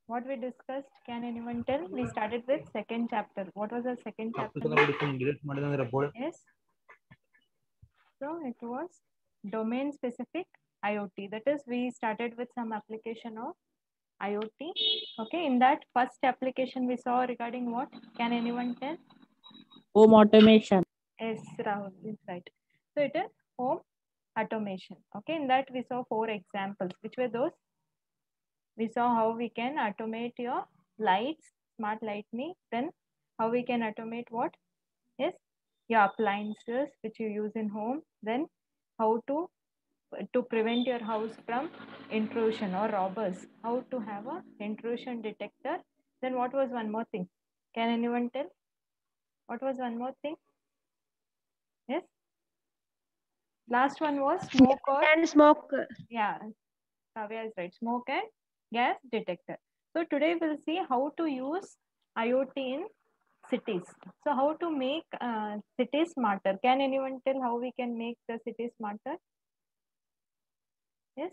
What we discussed, can anyone tell? We started with second chapter. What was the second chapter? Yes. So it was domain specific IoT. That is, we started with some application of IoT. Okay. In that first application we saw regarding what? Can anyone tell? Home automation. Yes, Rahul is right. So it is home automation. Okay. In that we saw 4 examples. Which were those? We saw how we can automate your lights, smart lighting. Then how we can automate what? Yes, your appliances which you use in home. Then how to prevent your house from intrusion or robbers. How to have a intrusion detector. Then what was one more thing? Can anyone tell? What was one more thing? Yes. Last one was smoke or And smoke. yeah, Kavya is right. Smoke and gas detector. So today we'll see how to use IoT in cities. So how to make cities smarter? Can anyone tell how we can make the city smarter? Yes.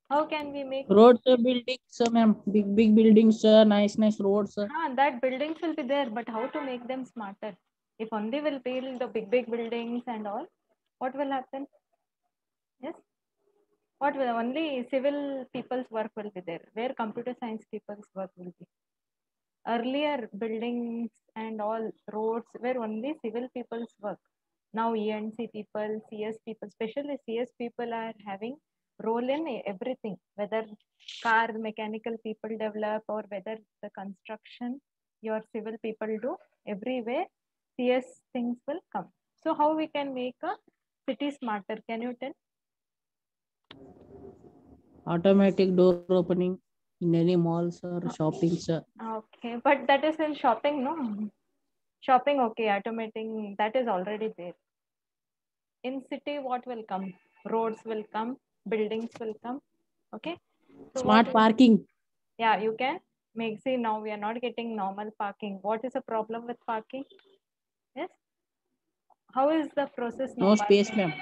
How can we make Roads, buildings, ma'am. Big buildings, nice roads. that buildings will be there, but how to make them smarter? If only we'll build the big buildings and all, what will happen? Yes. What will only civil people's work will be there, where computer science people's work will be. Earlier buildings and all roads were only civil people's work. Now E&C people, CS people, especially CS people are having role in everything, whether car mechanical people develop or whether the construction your civil people do, everywhere CS things will come. So how we can make a city smarter? Can you tell? Automatic door opening in any malls or shoppings. Okay, but that is in shopping, no? Shopping, okay, automating, that is already there. In city, what will come? Roads will come, buildings will come. Okay. So Smart what? parking. Yeah, you can make. See, now we are not getting normal parking. What is the problem with parking? Yes. How is the process now? No space, ma'am.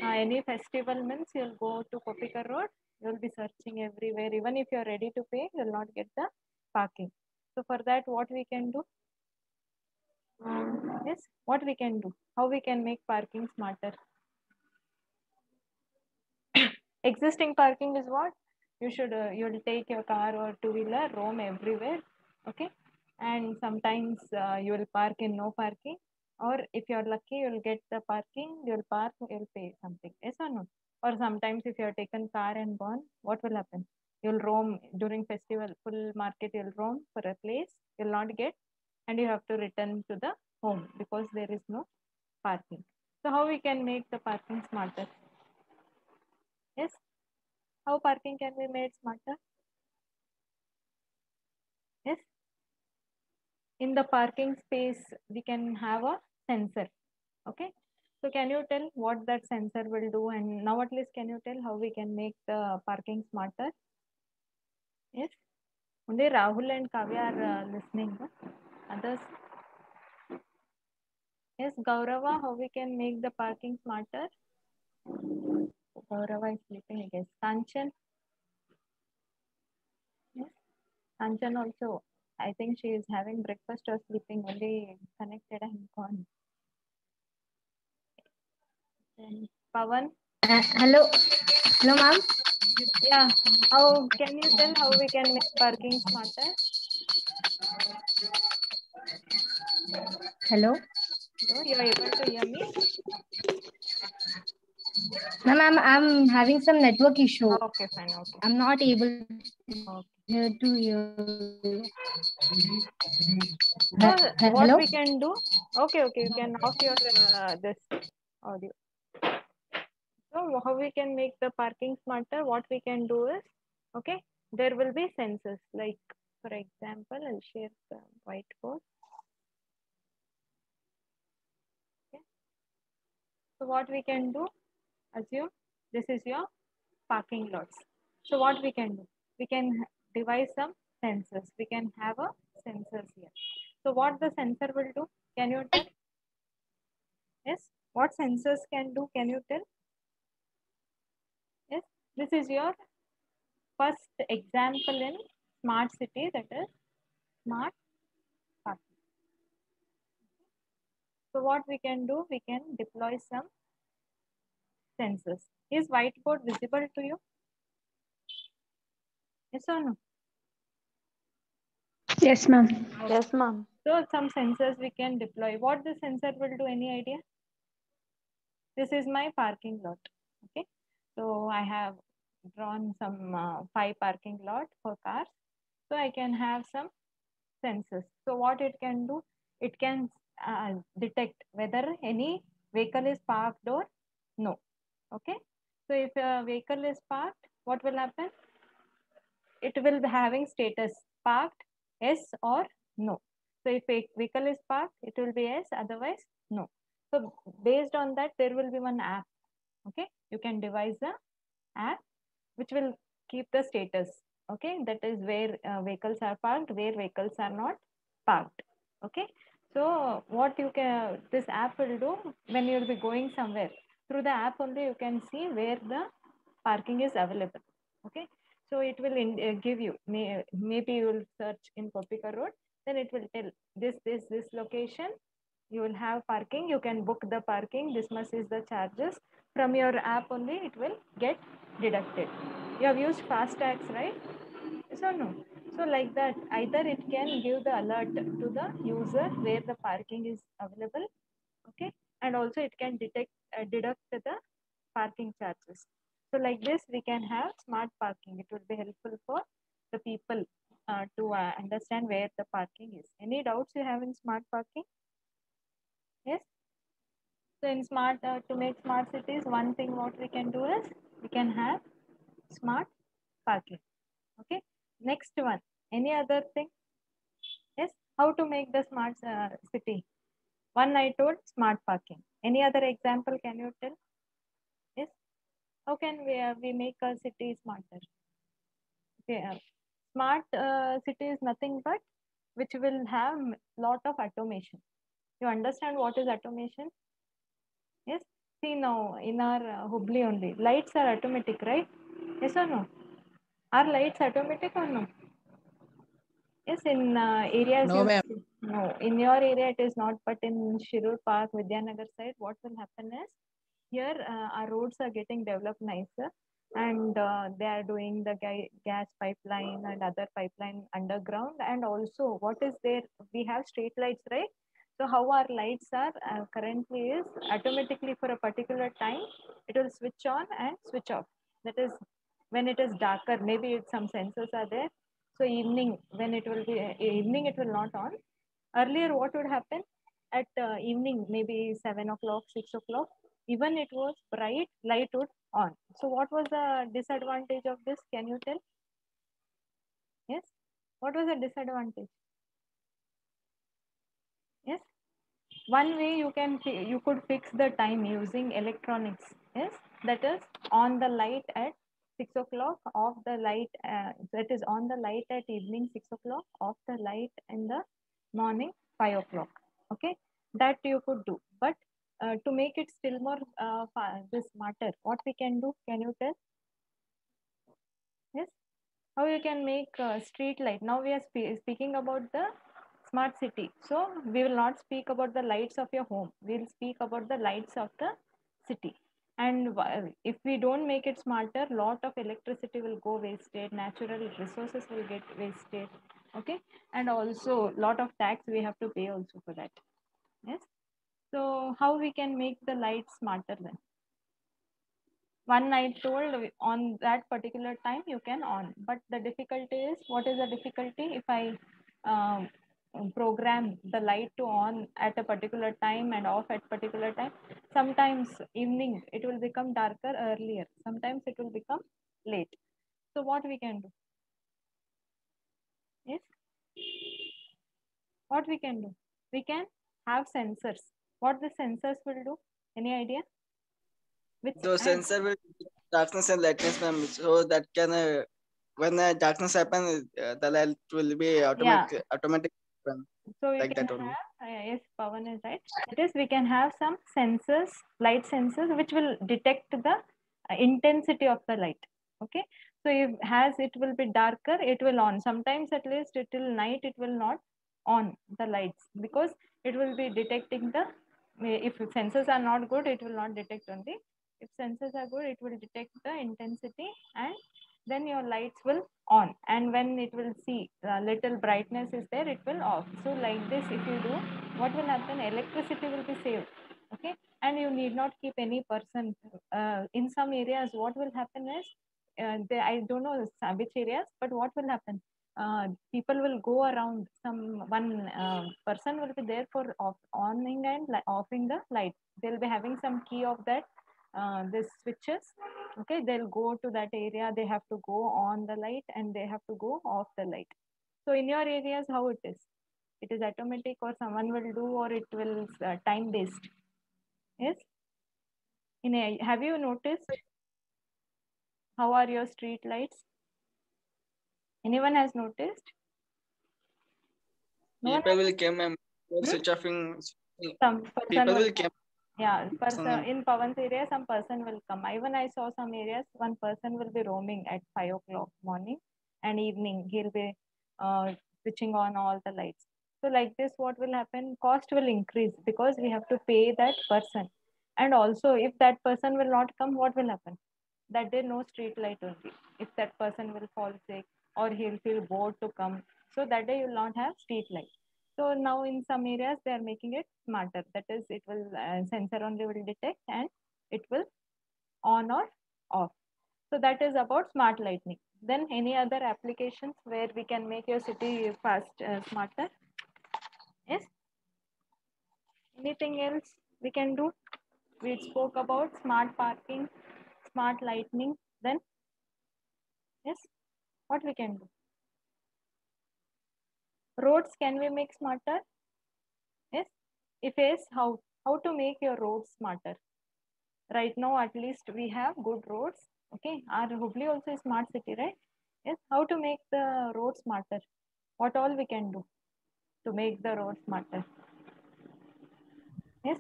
Any festival means you'll go to Kopika Road. You'll be searching everywhere. Even if you're ready to pay, you'll not get the parking. So for that, what we can do? Yes. What we can do? How we can make parking smarter? Existing parking is what you should you'll take your car or two-wheeler, roam everywhere. Okay. And sometimes you will park in no parking, or if you're lucky you'll get the parking, you'll park, you'll pay something. Yes or no? Or sometimes if you're taken car and gone, what will happen? You'll roam during festival, full market, you'll roam for a place, you'll not get, and you have to return to the home because there is no parking. So how we can make the parking smarter? Yes. How parking can be made smarter? Yes. In the parking space, we can have a sensor. Okay. So can you tell what that sensor will do? And now at least can you tell how we can make the parking smarter? Yes. Only Rahul and Kavya are listening. Huh? Others? Yes. Gaurava, how we can make the parking smarter? Gaurava is sleeping, I guess. Kanchan? Yes. Kanchan also. I think she is having breakfast or sleeping, only connected and gone. And Pawan? Hello, hello, ma'am. Yeah. How can you tell how we can make parking smarter? Hello, No, you are able to hear me? ma'am. I'm having some network issue. Okay, fine. Okay. I'm not able Okay. to hear. So what Hello. we can do? Okay, okay. You can off your this audio. So how we can make the parking smarter? What we can do is, okay, there will be sensors. Like for example, I'll share the whiteboard. Okay. So what we can do? Assume this is your parking lots. So what we can do? We can devise some sensors. We can have a sensors here. So what the sensor will do? Can you tell? Yes. What sensors can do? Can you tell? Yes. This is your first example in smart city, that is smart parking. So what we can do, we can deploy some sensors. Is whiteboard visible to you? Yes or no? Yes, ma'am. Yes, ma'am. So some sensors we can deploy. What the sensor will do, any idea? This is my parking lot. Okay. So I have drawn some 5 parking lot for cars. So I can have some sensors. So what it can do, it can detect whether any vehicle is parked or no. Okay. So if a vehicle is parked, what will happen? It will be having status parked, yes or no. So if a vehicle is parked, it will be yes, otherwise no. So based on that, there will be one app. Okay, you can devise the app which will keep the status. Okay, that is where vehicles are parked, where vehicles are not parked. Okay, so what you can, this app will do, when you will be going somewhere, through the app only you can see where the parking is available. Okay, so it will give you, maybe you will search in Kopika Road, then it will tell this location you will have parking, you can book the parking, this much is the charges. From your app only it will get deducted. You have used FASTags, right? Yes or no? So like that, either it can give the alert to the user where the parking is available, okay, and also it can deduct the parking charges. So like this, we can have smart parking. It will be helpful for the people to understand where the parking is. Any doubts you have in smart parking? Yes. So in smart, to make smart cities, one thing what we can do is we can have smart parking. Okay. Next one. Any other thing? Yes. How to make the smart city? One I told smart parking. Any other example can you tell? Yes. How can we make a city smarter? Okay. Smart city is nothing but which will have lot of automation. You understand what is automation? Yes. See now in our Hubli only, lights are automatic, right? Yes or no? Are lights automatic or no? Yes, in areas No, you ma'am. see. No, in your area it is not, but in Shirur Park, Vidyanagar side, what will happen is here our roads are getting developed nicer, and they are doing the gas pipeline and other pipeline underground, and also what is there, we have street lights, right? So how our lights are currently is automatically for a particular time it will switch on and switch off. That is when it is darker, maybe some sensors are there. So evening, when it will be evening, it will not on. Earlier, what would happen at evening, maybe 7 o'clock, 6 o'clock, even it was bright, light would on. So what was the disadvantage of this? Can you tell? Yes. What was the disadvantage? Yes. One way you can you could fix the time using electronics. Yes. That is on the light at 6 o'clock, off the light. That is on the light at evening 6 o'clock, off the light in the morning 5 o'clock. Okay, that you could do. But to make it still more this smarter, what we can do? Can you tell? Yes. How you can make street light? Now we are speaking about the smart city. So we will not speak about the lights of your home. We will speak about the lights of the city. And if we don't make it smarter, lot of electricity will go wasted. Natural resources will get wasted. Okay, and also lot of tax we have to pay also for that. Yes. So how we can make the lights smarter then? One I told on that particular time you can on, but the difficulty is, what is the difficulty? If I um, program the light to on at a particular time and off at particular time, sometimes evening it will become darker earlier, sometimes it will become late. So what we can do? Yes, what we can do? We can have sensors. What the sensors will do? Any idea? Which The sensor will detect darkness and lightness, ma'am. So that can when darkness happens, the light will be automatic. So you Like can that only. have, yes, Pawan is right. That is, we can have some sensors, light sensors, which will detect the intensity of the light. Okay. So if as it will be darker, it will on. Sometimes at least till night it will not on the lights, because it will be detecting the, if sensors are not good, it will not detect only. If sensors are good, it will detect the intensity, and then your lights will on. And when it will see little brightness is there, it will off. So like this, if you do, what will happen? Electricity will be saved. Okay, and you need not keep any person. In some areas, what will happen is, I don't know which areas, but what will happen? People will go around. One person will be there for oning and offing the light. They'll be having some key of that this switches. Okay, they'll go to that area. They have to go on the light and they have to go off the light. So in your areas, how it is? It is automatic, or someone will do, or it will time based. Yes. Have you noticed how are your street lights? Anyone has noticed? No one People has? will come and switch offing. Some person People will will come. come. Yeah, person in Pawan's area, some person will come. Even I saw some areas, one person will be roaming at 5 o'clock morning and evening. He'll be switching on all the lights. So like this, what will happen? Cost will increase because we have to pay that person. And also, if that person will not come, what will happen? That day, no street light will be. If that person will fall sick or he'll feel bored to come, so that day you will not have street light. So now in some areas they are making it smarter. That is, it will sensor only will detect and it will on or off. So that is about smart lighting. Then any other applications where we can make your city fast, smarter? Yes. Anything else we can do? We spoke about smart parking, smart lighting. Then yes, what we can do? Roads can we make smarter? Yes. If yes, how to make your roads smarter? Right now, at least we have good roads. Okay, our Hubli also is smart city, right? Yes. How to make the road smarter? What all we can do to make the road smarter? Yes.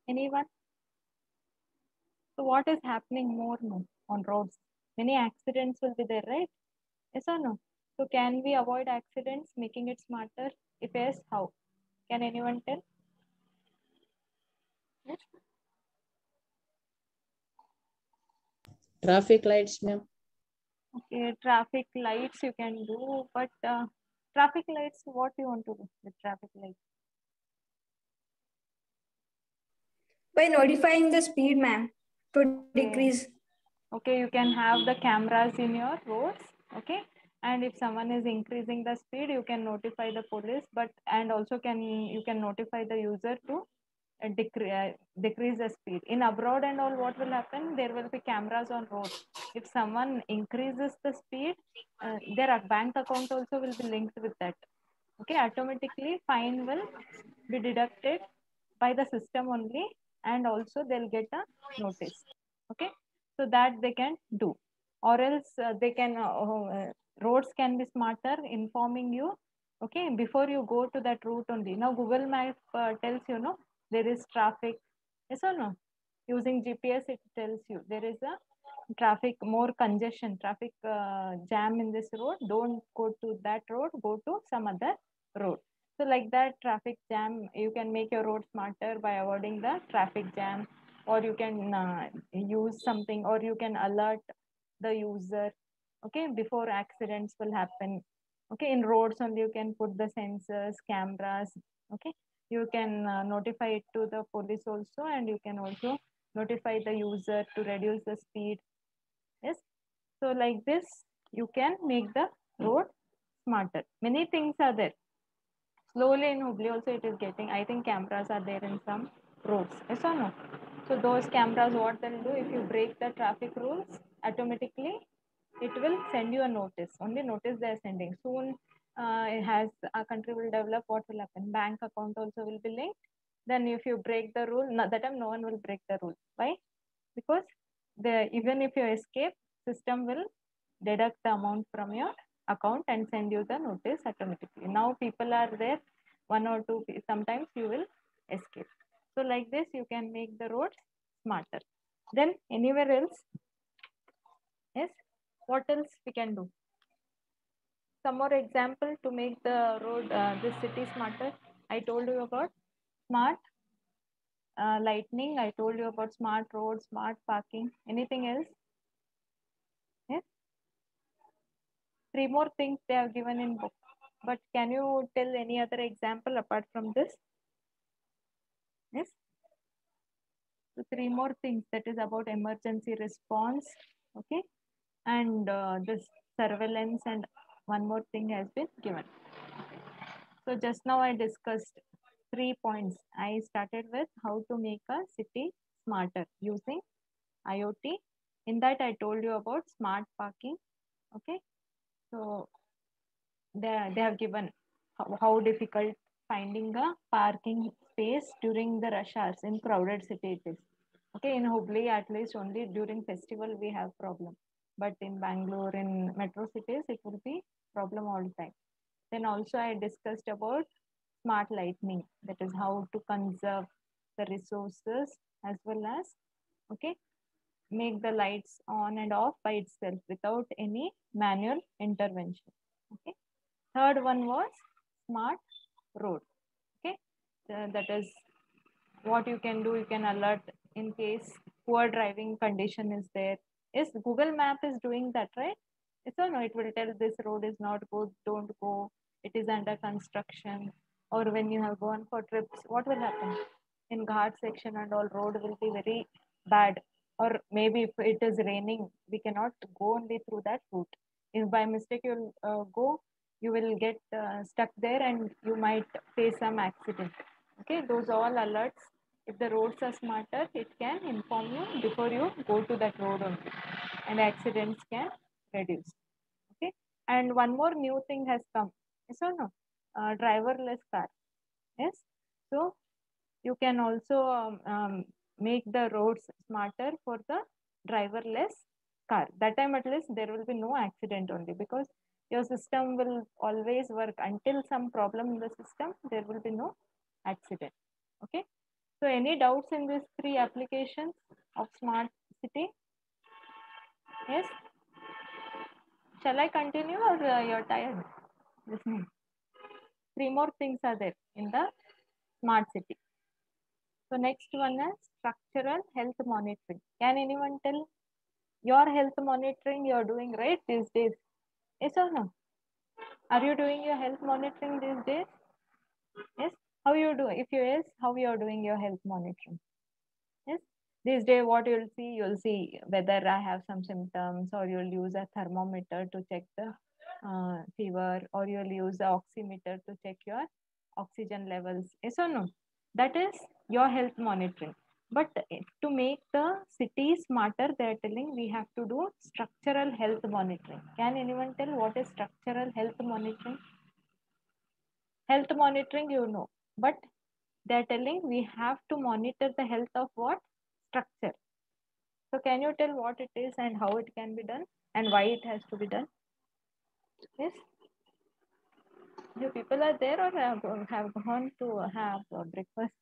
Anyone? So what is happening more now on roads? Many accidents will be there, right? Yes or no? So can we avoid accidents, making it smarter? If yes, how? Can anyone tell? Yes. Traffic lights, ma'am. Okay, traffic lights you can do, but traffic lights, what you want to do with traffic lights? By notifying the speed, ma'am, to Okay. decrease. Okay, you can have the cameras in your roads. Okay, and if someone is increasing the speed, you can notify the police. But and also you can notify the user to decrease the speed. In abroad and all, what will happen? There will be cameras on roads. If someone increases the speed, their bank account also will be linked with that. Okay, automatically fine will be deducted by the system only, and also they'll get a notice. Okay, so that they can do, or else they can roads can be smarter, informing you. Okay, before you go to that route only. Now Google Map tells you, no, there is traffic. Yes or no? Using GPS, it tells you there is a traffic, more congestion, traffic jam in this road. Don't go to that road, go to some other road. So like that traffic jam, you can make your road smarter by avoiding the traffic jam, or you can use something, or you can alert the user, okay, before accidents will happen. Okay, in roads only you can put the sensors, cameras. Okay, you can notify it to the police also, and you can also notify the user to reduce the speed. Yes, so like this you can make the road smarter. Many things are there. Slowly in Hubli also it is getting, I think cameras are there in some roads. Yes or no? So those cameras, what they'll do, if you break the traffic rules, automatically it will send you a notice. Only notice they are sending. Soon it has, our country will develop, what will happen? Bank account also will be linked. Then if you break the rule, that time no one will break the rule. Why? Because even if you escape, system will deduct the amount from your account and send you the notice automatically. Now people are there, one or two, sometimes you will escape. So like this, you can make the roads smarter. Then anywhere else? Yes. What else we can do? Some more example to make the road, this city smarter. I told you about smart lightning. I told you about smart roads, smart parking. Anything else? Yes. 3 more things they have given in book. But can you tell any other example apart from this? Yes. So 3 more things, that is about emergency response. Okay. And this surveillance, and one more thing has been given. So just now I discussed 3 points. I started with how to make a city smarter using IoT. In that I told you about smart parking. Okay. So they have given how difficult finding a parking space during the rush hours in crowded city it is. Okay, in Hubli at least only during festival we have problem, but in Bangalore, in metro cities, it will be problem all the time. Then also I discussed about smart lighting, that is how to conserve the resources as well as, okay, make the lights on and off by itself without any manual intervention. Okay. Third one was smart road. Okay. That is what you can do. You can alert in case poor driving condition is there. Yes, Google Map is doing that, right? Yes or no? It will tell this road is not good, don't go. It is under construction. Or when you have gone for trips, what will happen? In Ghat section and all, road will be very bad. Or maybe if it is raining, we cannot go only through that route. If by mistake you'll go, you will get stuck there and you might face some accident. Okay, those all alerts. If the roads are smarter, it can inform you before you go to that road only, and accidents can reduce. Okay, and one more new thing has come. Yes or no? Driverless car. Yes, so you can also make the roads smarter for the driverless car. That time at least there will be no accident only, because your system will always work until some problem in the system, there will be no accident. Okay. So any doubts in these 3 applications of smart city? Yes. Shall I continue, or you're tired listening? 3 more things are there in the smart city. So next one is structural health monitoring. Can anyone tell your health monitoring you're doing right these days? Yes or no? Are you doing your health monitoring these days? Yes. How you do? If you yes, how you are doing your health monitoring? Yes. These days, what you'll see whether I have some symptoms, or you'll use a thermometer to check the fever, or you'll use the oximeter to check your oxygen levels. Yes or no? That is your health monitoring. But to make the city smarter, they're telling we have to do structural health monitoring. Can anyone tell what is structural health monitoring? Health monitoring, you know, but they're telling we have to monitor the health of what? Structure. So can you tell what it is and how it can be done and why it has to be done? Yes. You people are there or have gone to have breakfast?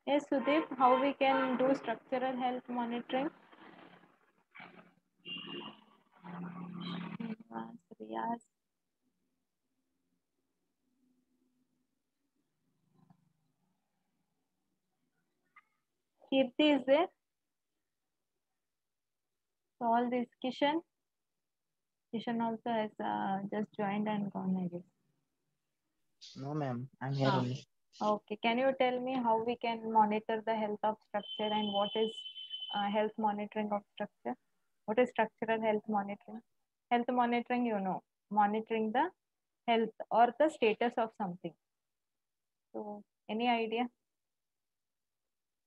Yes, Sudeep, how we can do structural health monitoring? Riyaz. Kirti is there. So all this Kishan. Kishan also has just joined and gone, I guess. No, ma'am. I'm here only. Okay. Can you tell me how we can monitor the health of structure and what is health monitoring of structure? What is structural health monitoring? Health monitoring, you know, monitoring the health or the status of something. So, any idea?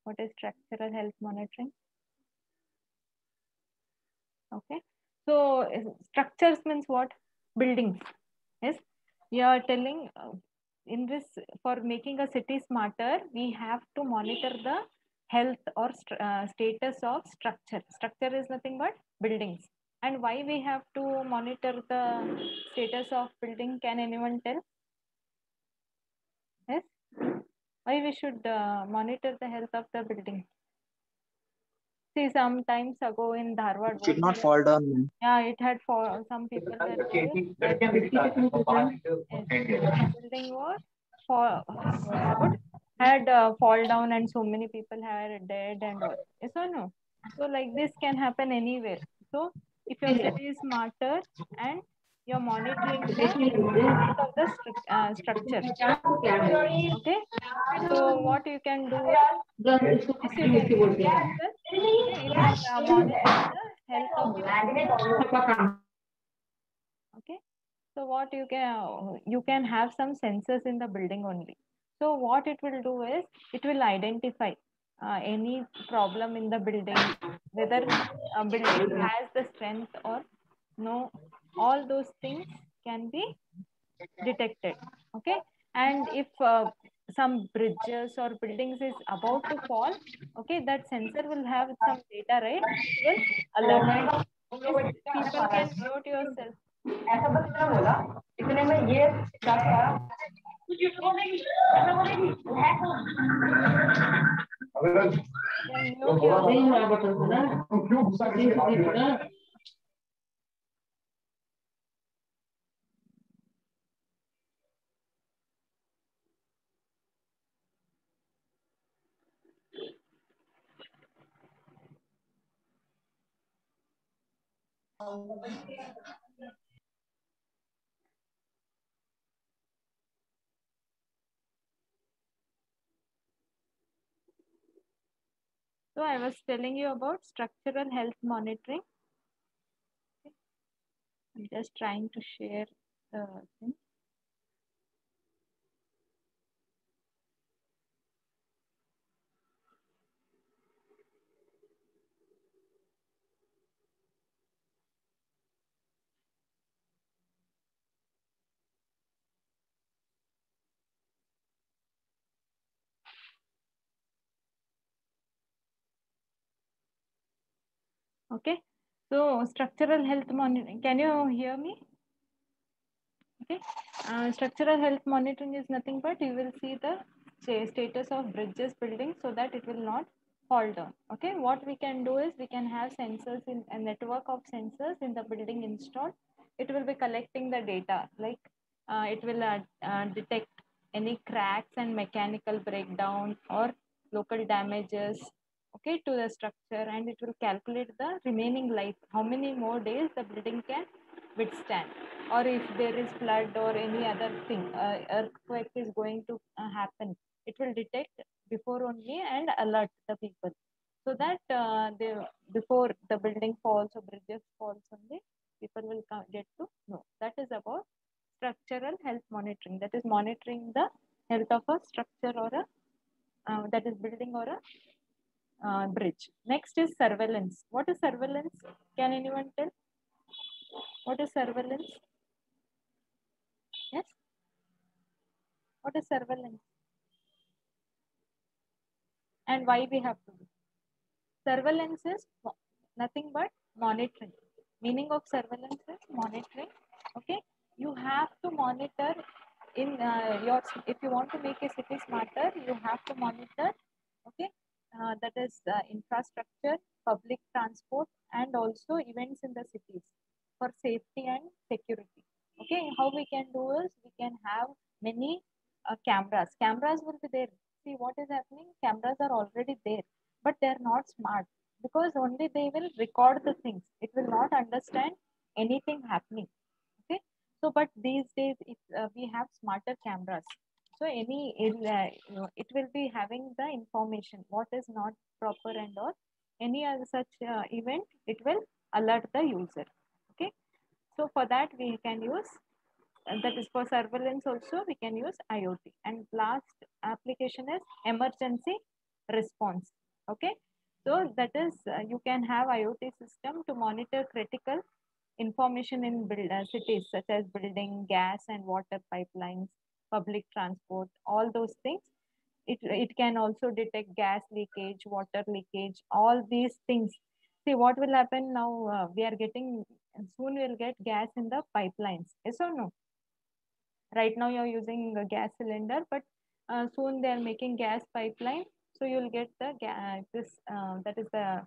What is structural health monitoring? Okay. So, structures means what? Buildings. Yes. We are telling in this, for making a city smarter, we have to monitor the health or status of structure. Structure is nothing but buildings. And why we have to monitor the status of building? Can anyone tell? Yes. Why we should monitor the health of the building? See, some times ago in Dharwad, It should not fall down, ma'am. yeah, it had for some people were there that the building was for would had fall down and so many people had dead and all. Yes or no? So like this can happen anywhere. So if your city is smarter and you're monitoring the health of the structure, okay. So what you can do is this you can do as well. Okay, it will monitor the health of the okay. So what you can have some sensors in the building only. So what it will do is it will identify any problem in the building, whether a building has the strength or no. All those things can be detected. Okay, and if some bridges or buildings is about to fall, okay, that sensor will have some data, right? It will alert. Yes, people can mute yourself. ऐसा बस इतना बोला इतने में ये start करा कुछ बोलेगी ऐसा बोलेगी Can mute yourself. क्यों गुस्सा करते So I was telling you about structural health monitoring. Okay. I'm just trying to share the thing. Okay, so structural health monitoring, can you hear me? Okay, structural health monitoring is nothing but you will see the status of bridges building so that it will not fall down. Okay, what we can do is we can have sensors in a network of sensors in the building installed. It will be collecting the data, like it will detect any cracks and mechanical breakdown or local damages, okay, to the structure, and it will calculate the remaining life, how many more days the building can withstand, or if there is flood or any other thing, earthquake is going to happen, it will detect before only and alert the people, so that they, before the building falls or bridges falls only, people will get to know. That is about structural health monitoring. That is monitoring the health of a structure or a that is building or a bridge. Next is surveillance. What is surveillance? Can anyone tell? What is surveillance? Yes. What is surveillance? And why we have to do? Surveillance is nothing but monitoring. Meaning of surveillance is monitoring. Okay. You have to monitor in your, if you want to make a city smarter, you have to monitor, okay, that is infrastructure, public transport, and also events in the cities for safety and security. Okay, how we can do is we can have many cameras will be there. See what is happening, cameras are already there, but they are not smart, because only they will record the things, it will not understand anything happening. Okay, so but these days if we have smarter cameras, so it will be having the information what is not proper and all, any other such event, it will alert the user. Okay, so for that we can use that is for surveillance also we can use IoT. And last application is emergency response. Okay, so that is you can have IoT system to monitor critical information in cities such as building, gas and water pipelines, public transport, all those things. It can also detect gas leakage, water leakage, all these things. See what will happen now, we are getting, soon we'll get gas in the pipelines. Yes or no? Right now you're using a gas cylinder, but soon they are making gas pipeline, so you'll get the that is the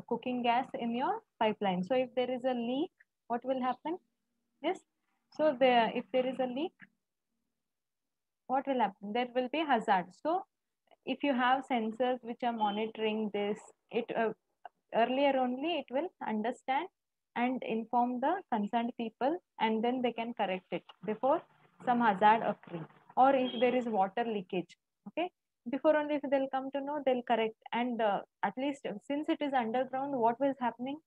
cooking gas in your pipeline. So if there is a leak, what will happen? Yes. So if there is a leak, what will happen? There will be hazard. So if you have sensors which are monitoring this, it earlier only it will understand and inform the concerned people, and then they can correct it before some hazard occurring. Or if there is water leakage, okay, before only if they'll come to know, they'll correct. And at least since it is underground, what was happening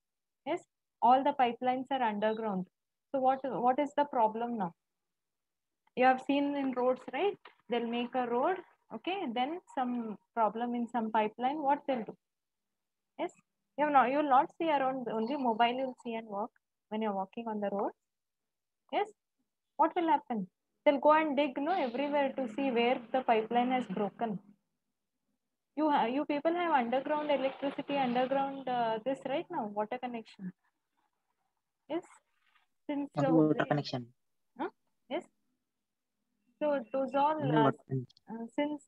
is all the pipelines are underground. So what is the problem now? You have seen in roads, right? They'll make a road, okay, then some problem in some pipeline, what they'll do? Yes, you will not see around, only mobile you'll see and walk when you're walking on the road. Yes, what will happen? They'll go and dig, no, everywhere to see where the pipeline has broken. You people have underground electricity, underground this right now, water connection. Yes, since Water connection. yes. So those all since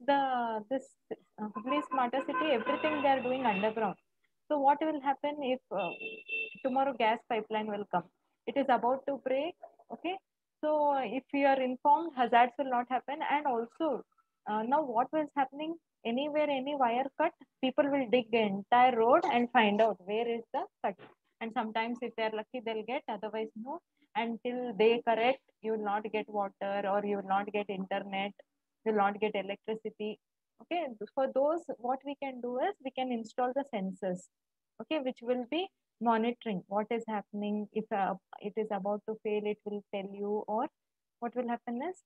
this Hubli Smarter City, everything they are doing underground. So what will happen if tomorrow gas pipeline will come? It is about to break. Okay. So if you are informed, hazards will not happen. And also now what was happening? Anywhere any wire cut, people will dig the entire road and find out where is the cut. And sometimes if they are lucky, they'll get. Otherwise, no. Until they correct, you will not get water, or you will not get internet, you will not get electricity. Okay, for those, what we can do is we can install the sensors, okay, which will be monitoring what is happening. If it is about to fail, it will tell you. Or what will happen is,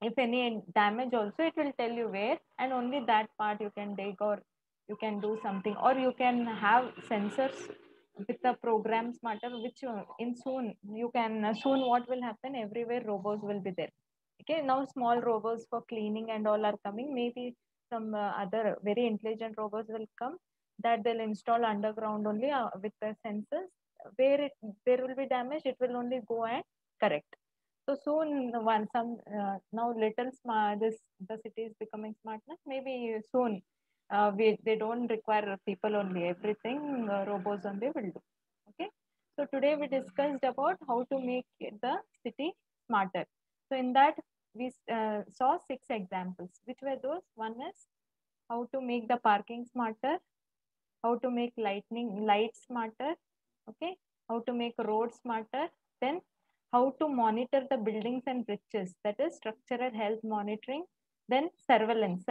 if any damage also, it will tell you where, and only that part you can dig, or you can do something, or you can have sensors with the program smarter, which in soon you can soon what will happen, everywhere robots will be there. Okay, now small robots for cleaning and all are coming. Maybe some other very intelligent robots will come, that they'll install underground only with the sensors. Where there will be damage, it will only go and correct. So soon, now little smart, the city is becoming smartness. Maybe soon, they don't require people only. Everything robots only will do. Okay. So today we discussed about how to make the city smarter. So in that we saw 6 examples. Which were those? One is how to make the parking smarter, how to make lights smarter, okay, how to make roads smarter, then how to monitor the buildings and bridges, that is structural health monitoring, then surveillance,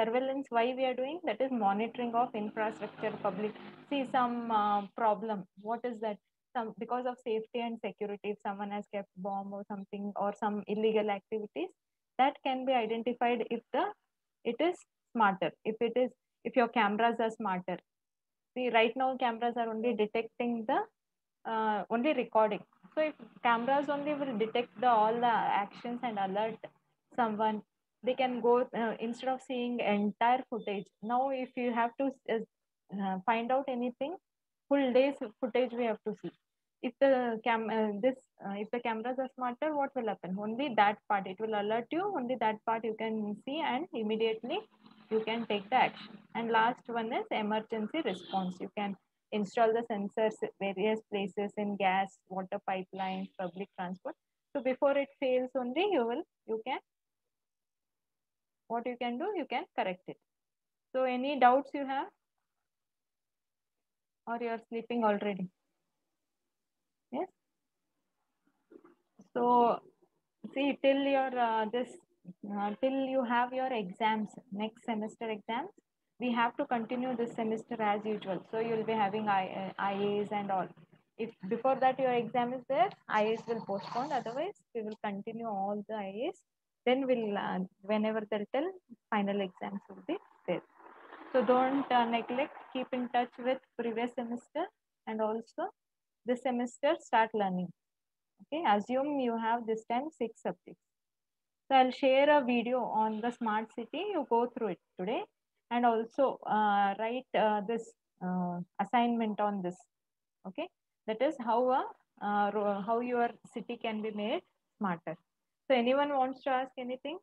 why we are doing that is monitoring of infrastructure, public, see some problem, what is that, some because of safety and security, if someone has kept bomb or something, or some illegal activities, that can be identified if it is smarter, if your cameras are smarter. See, right now cameras are only detecting the only recording. So if cameras only will detect all the actions and alert someone, they can go instead of seeing entire footage. Now if you have to find out anything, full days footage we have to see. If the if the cameras are smarter, what will happen? Only that part it will alert you. Only that part you can see, and immediately you can take the action. And last one is emergency response. You can install the sensors at various places in gas, water pipelines, public transport. So before it fails, only you can what you can do, you can correct it. So any doubts you have, or you are sleeping already? Yes. So see, till your till you have your exams, next semester exams, we have to continue this semester as usual. So you will be having IAs and all. If before that your exam is there, IAs will postpone. Otherwise, we will continue all the IAs. Then we'll whenever they'll tell, final exams will be there. So don't neglect. Keep in touch with previous semester, and also this semester start learning. Okay, assume you have this time 6 subjects. So I'll share a video on the smart city. You go through it today, and also write this assignment on this. Okay, that is how your city can be made smarter. So anyone wants to ask anything?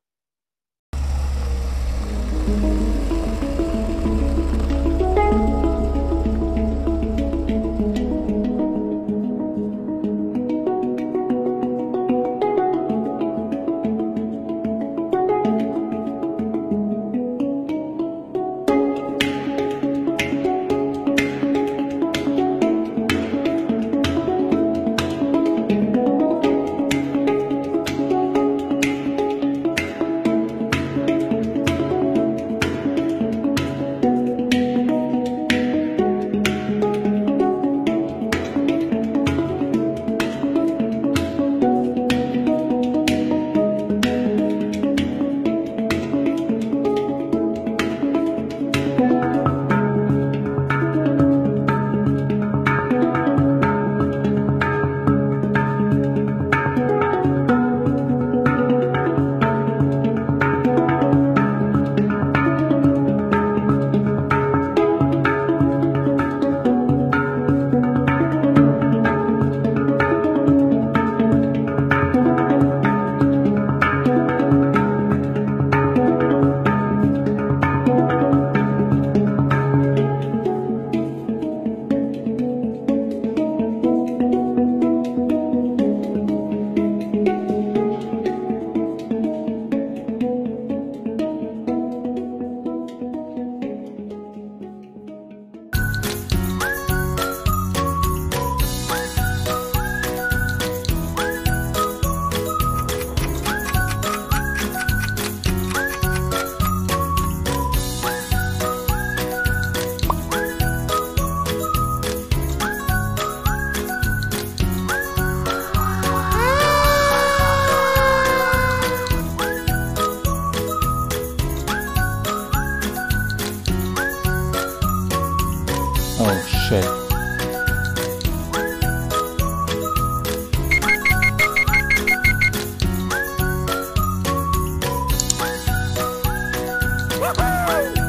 Woohoo!